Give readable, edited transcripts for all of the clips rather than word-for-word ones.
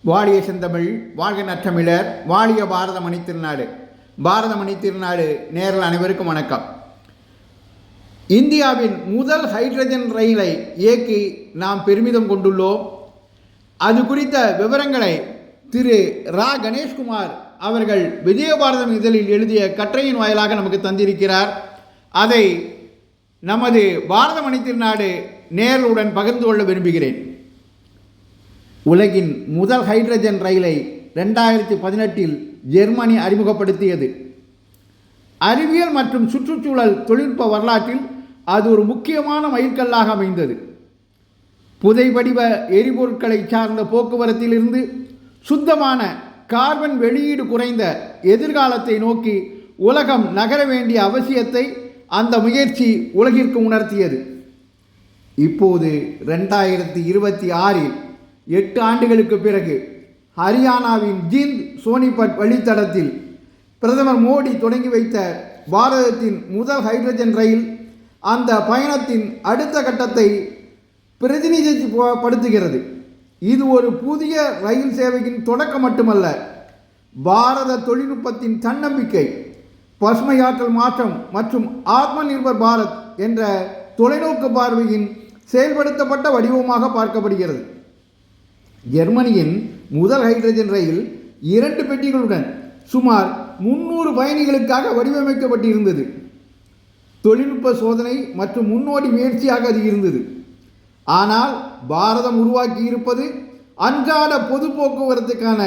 வாழிய செந்தமிழ், வாழ்க நற்றமிழர், வாழிய பாரத மணி திருநாடு. பாரத மணி திருநாடு நேரில் அனைவருக்கும் வணக்கம். இந்தியாவின் முதல் ஹைட்ரஜன் ரயிலை இயக்கி நாம் பெருமிதம் கொண்டுள்ளோம். அது குறித்த விவரங்களை திரு ரா கணேஷ்குமார் அவர்கள் விஜயபாரதம் இதழில் எழுதிய கட்டுரையின் வாயிலாக நமக்கு தந்திருக்கிறார். அதை நமது பாரத மணி திருநாடு நேர்களுடன் பகிர்ந்து கொள்ள விரும்புகிறேன். உலகின் முதல் ஹைட்ரஜன் ரயிலை 2018 ஜெர்மனி அறிமுகப்படுத்தியது. அறிவியல் மற்றும் சுற்றுச்சூழல் தொழில்நுட்ப வரலாற்றில் அது ஒரு முக்கியமான மைல்கல்லாக அமைந்தது. புதைவடிவ எரிபொருட்களை சார்ந்த போக்குவரத்திலிருந்து சுத்தமான கார்பன் வெளியீடு குறைந்த எதிர்காலத்தை நோக்கி உலகம் நகர வேண்டிய அவசியத்தை அந்த முயற்சி உலகிற்கு உணர்த்தியது. இப்போது 2026 8 ஆண்டுகளுக்கு பிறகு ஹரியானாவின் ஜிந்த் சோனிபட் வழித்தடத்தில் பிரதமர் மோடி தொடங்கி வைத்த பாரதத்தின் முதல் ஹைட்ரஜன் ரயில் அந்த பயணத்தின் அடுத்த கட்டத்தை பிரதிநிதித்துவப்படுத்துகிறது. இது ஒரு புதிய ரயில் சேவையின் தொடக்கம் மட்டுமல்ல, பாரத தொழில்நுட்பத்தின் தன்னம்பிக்கை, பசுமையாற்றல் மாற்றம் மற்றும் ஆத்ம நிர்பர் பாரத் என்ற தொலைநோக்கு பார்வையின் செயல்படுத்தப்பட்ட வடிவமாக பார்க்கப்படுகிறது. ஜெர்மனியின் முதல் ஹைட்ரஜன் ரயில் 2 பெட்டிகளுடன் சுமார் 300 பயணிகளுக்காக வடிவமைக்கப்பட்டிருந்தது. தொழில்நுட்ப சோதனை மற்றும் முன்னோடி முயற்சியாக அது இருந்தது. ஆனால் பாரதம் உருவாக்கி இருப்பது அன்றாட பொது போக்குவரத்துக்கான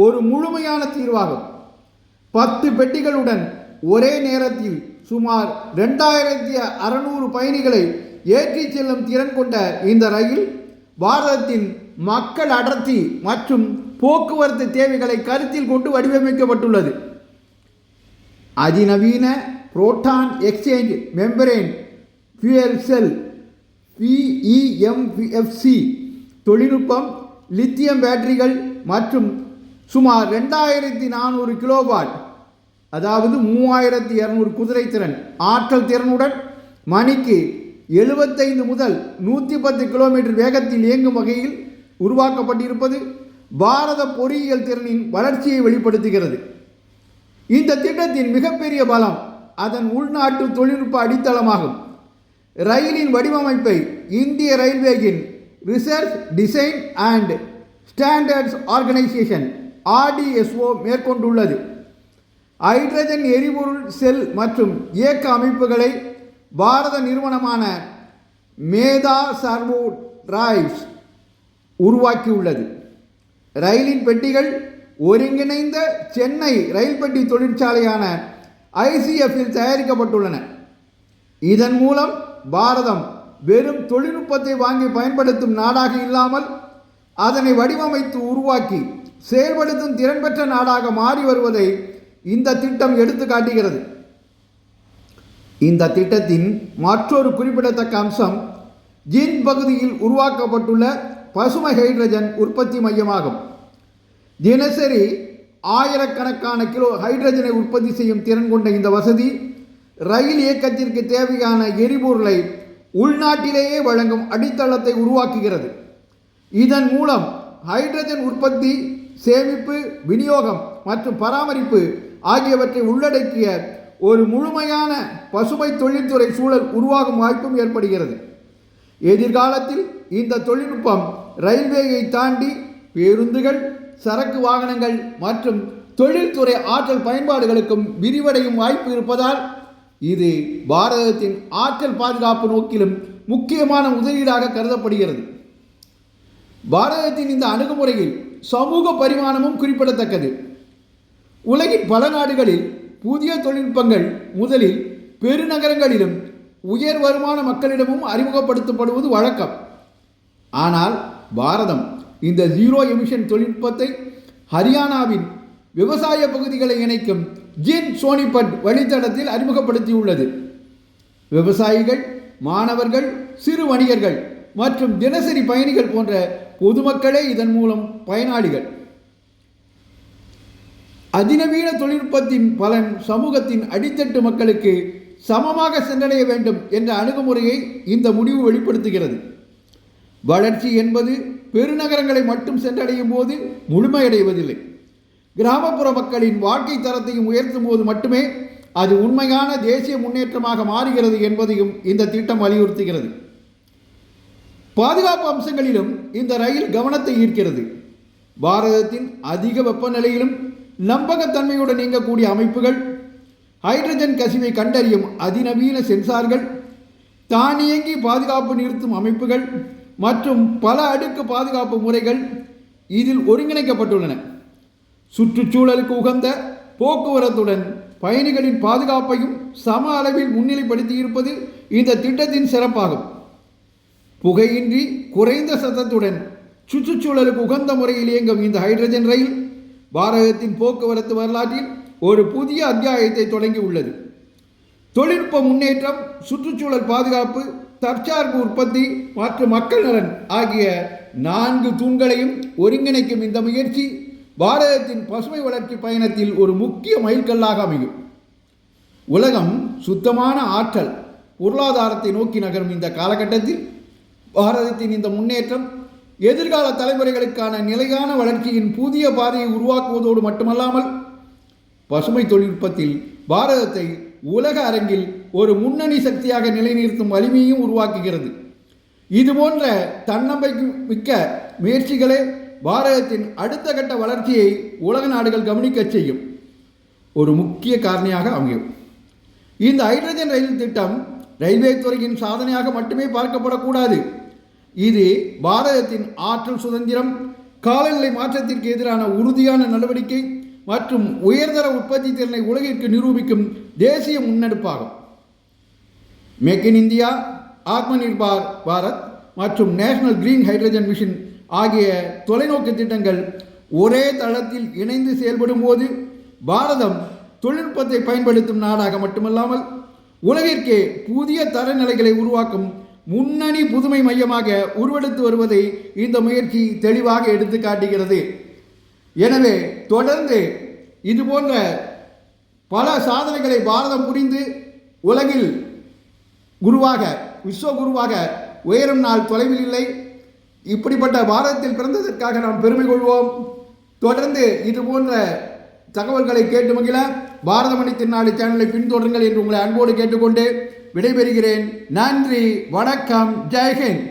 ஒரு முழுமையான தீர்வாகும். 10 பெட்டிகளுடன் ஒரே நேரத்தில் சுமார் 2600 பயணிகளை ஏற்றிச் செல்லும் திறன் கொண்ட இந்த ரயில் பாரதத்தின் மக்கள் அடர்த்தி மற்றும் போக்குவரத்து தேவைகளை கருத்தில் கொண்டு வடிவமைக்கப்பட்டுள்ளது. அதிநவீன proton exchange membrane fuel cell PEMFC தொழில்நுட்பம், லித்தியம் பேட்டரிகள் மற்றும் சுமார் 2400 கிலோவாட் அதாவது 3200 குதிரை திறன் ஆற்றல் திறனுடன் மணிக்கு 75 முதல் 110 கிலோமீட்டர் வேகத்தில் இயங்கும் வகையில் உருவாக்கப்பட்டிருப்பது பாரத பொறியியல் திறனின் வளர்ச்சியை வெளிப்படுத்துகிறது. இந்த திட்டத்தின் மிகப்பெரிய பலம் அதன் உள்நாட்டு தொழில்நுட்ப அடித்தளமாகும். ரயிலின் வடிவமைப்பை இந்திய ரயில்வேயின் research design and standards organisation RDSO மேற்கொண்டுள்ளது. ஹைட்ரஜன் எரிபொருள் செல் மற்றும் இயக்க அமைப்புகளை பாரத நிறுவனமான மேதா சர்வோ டிரைவ்ஸ் உருவாக்கியுள்ளது. ரயிலின் பெட்டிகள் ஒருங்கிணைந்த சென்னை ரயில் பெட்டி தொழிற்சாலையான ICFல் தயாரிக்கப்பட்டுள்ளன. இதன் மூலம் பாரதம் வெறும் தொழில்நுட்பத்தை வாங்கி பயன்படுத்தும் நாடாக இல்லாமல் அதனை வடிவமைத்து உருவாக்கி செயல்படுத்தும் திறன் பெற்ற நாடாக மாறி வருவதை இந்த திட்டம் எடுத்து காட்டுகிறது. இந்த திட்டத்தின் மற்றொரு குறிப்பிடத்தக்க அம்சம் ஜிந்த் பகுதியில் உருவாக்கப்பட்டுள்ள பசுமை ஹைட்ரஜன் உற்பத்தி மையமாகும். தினசரி ஆயிரக்கணக்கான கிலோ ஹைட்ரஜனை உற்பத்தி செய்யும் திறன் கொண்ட இந்த வசதி ரயில் இயக்கத்திற்கு தேவையான எரிபொருளை உள்நாட்டிலேயே வழங்கும் அடித்தளத்தை உருவாக்குகிறது. இதன் மூலம் ஹைட்ரஜன் உற்பத்தி, சேமிப்பு, விநியோகம் மற்றும் பராமரிப்பு ஆகியவற்றை உள்ளடக்கிய ஒரு முழுமையான பசுமை தொழில்துறை சூழல் உருவாகும் வாய்ப்பும் ஏற்படுகிறது. எதிர்காலத்தில் இந்த தொழில்நுட்பம் ரயில்வேயை தாண்டி பேருந்துகள், சரக்கு வாகனங்கள் மற்றும் தொழில்துறை ஆற்றல் பயன்பாடுகளுக்கும் விரிவடையும் வாய்ப்பு இருப்பதால் இது பாரதத்தின் ஆற்றல் பாதுகாப்பு நோக்கிலும் முக்கியமான முதலீடாக கருதப்படுகிறது. பாரதத்தின் இந்த அணுகுமுறையில் சமூக பரிமாணமும் குறிப்பிடத்தக்கது. உலகின் பல நாடுகளில் புதிய தொழில்நுட்பங்கள் முதலில் பெருநகரங்களிலும் உயர் வருமான மக்களிடமும் அறிமுகப்படுத்தப்படுவது வழக்கம். ஆனால் பாரதம் இந்த ஜீரோ எமிஷன் தொழில்நுட்பத்தை ஹரியானாவின் விவசாய பகுதிகளை இணைக்கும் ஜிந்த் சோனிபட் வழித்தடத்தில் அறிமுகப்படுத்தியுள்ளது. விவசாயிகள், மாணவர்கள், சிறு வணிகர்கள் மற்றும் தினசரி பயணிகள் போன்ற பொதுமக்களே இதன் மூலம் பயனாளிகள். அதிநவீன தொழில்நுட்பத்தின் பலன் சமூகத்தின் அடித்தட்டு மக்களுக்கு சமமாக சென்றடைய வேண்டும் என்ற அணுகுமுறையை இந்த முடிவு வெளிப்படுத்துகிறது. வளர்ச்சி என்பது பெருநகரங்களை மட்டும் சென்றடையும் போது முழுமையடைவதில்லை. கிராமப்புற மக்களின் வாழ்க்கை தரத்தையும் உயர்த்தும் போது மட்டுமே அது உண்மையான தேசிய முன்னேற்றமாக மாறுகிறது என்பதையும் இந்த திட்டம் வலியுறுத்துகிறது. பாதுகாப்பு அம்சங்களிலும் இந்த ரயில் கவனத்தை ஈர்க்கிறது. பாரதத்தின் அதிக வெப்பநிலையிலும் நம்பகத்தன்மையுடன் இயங்கக்கூடிய அமைப்புகள், ஹைட்ரஜன் கசிவை கண்டறியும் அதிநவீன சென்சார்கள், தானியங்கி பாதுகாப்பு நிறுத்தும் அமைப்புகள் மற்றும் பல அடுக்கு பாதுகாப்பு முறைகள் இதில் ஒருங்கிணைக்கப்பட்டுள்ளன. சுற்றுச்சூழலுக்கு உகந்த போக்குவரத்துடன் பயணிகளின் பாதுகாப்பையும் சம அளவில் முன்னிலைப்படுத்தி இருப்பது இந்த திட்டத்தின் சிறப்பாகும். புகையின்றி குறைந்த சத்தத்துடன் சுற்றுச்சூழலுக்கு உகந்த முறையில் இயங்கும் இந்த ஹைட்ரஜன் ரயில் பாரதத்தின் போக்குவரத்து வரலாற்றில் ஒரு புதிய அத்தியாயத்தை தொடங்கி உள்ளது. தொழில்நுட்ப முன்னேற்றம், சுற்றுச்சூழல் பாதுகாப்பு, தற்சார்பு உற்பத்தி மற்றும் மக்கள் நலன் ஆகிய 4 தூண்களையும் ஒருங்கிணைக்கும் இந்த முயற்சி பாரதத்தின் பசுமை வளர்ச்சி பயணத்தில் ஒரு முக்கிய மைல்கல்லாக அமையும். உலகம் சுத்தமான ஆற்றல் பொருளாதாரத்தை நோக்கி நகரும் இந்த காலகட்டத்தில் பாரதத்தின் இந்த முன்னேற்றம் எதிர்கால தலைமுறைகளுக்கான நிலையான வளர்ச்சியின் புதிய பாதையை உருவாக்குவதோடு மட்டுமல்லாமல் பசுமை தொழில்நுட்பத்தில் பாரதத்தை உலக அரங்கில் ஒரு முன்னணி சக்தியாக நிலைநிறுத்தும் வலிமையும் உருவாக்குகிறது. இதுபோன்ற தன்னம்பிக்கை மிக்க முயற்சிகளே பாரதத்தின் அடுத்த கட்ட வளர்ச்சியை உலக நாடுகள் கவனிக்க செய்யும் ஒரு முக்கிய காரணியாக அமையும். இந்த ஹைட்ரஜன் ரயில் திட்டம் ரயில்வே துறையின் சாதனையாக மட்டுமே பார்க்கப்படக்கூடாது. இது பாரதத்தின் ஆற்றல் சுதந்திரம், காலநிலை மாற்றத்திற்கு எதிரான உறுதியான நடவடிக்கை மற்றும் உயர்தர உற்பத்தி திறனை உலகிற்கு நிரூபிக்கும் தேசிய முன்னெடுப்பாகும். Make in India, Atma Nirbhar Bharat மற்றும் நேஷனல் கிரீன் ஹைட்ரஜன் மிஷன் ஆகிய தொலைநோக்கு திட்டங்கள் ஒரே தளத்தில் இணைந்து செயல்படும் போது பாரதம் தொழில்நுட்பத்தை பயன்படுத்தும் நாடாக மட்டுமல்லாமல் உலகிற்கே புதிய தரநிலைகளை உருவாக்கும் முன்னணி புதுமை மையமாக உருவெடுத்து வருவதை இந்த முயற்சி தெளிவாக எடுத்து காட்டுகிறது. எனவே தொடர்ந்து இதுபோன்ற பல சாதனைகளை பாரதம் புரிந்து உலகில் குருவாக, விஸ்வகுருவாக உயரும் நாள் தொலைவில் இல்லை. இப்படிப்பட்ட பாரதத்தில் பிறந்ததற்காக நாம் பெருமை கொள்வோம். தொடர்ந்து இதுபோன்ற தகவல்களை கேட்டு மகிழ பாரதமணி திருநாடு சேனலை பின்தொடருங்கள் என்று உங்களை அன்போடு கேட்டுக்கொண்டு விடைபெறுகிறேன். நன்றி, வணக்கம், ஜெய்ஹிந்த்.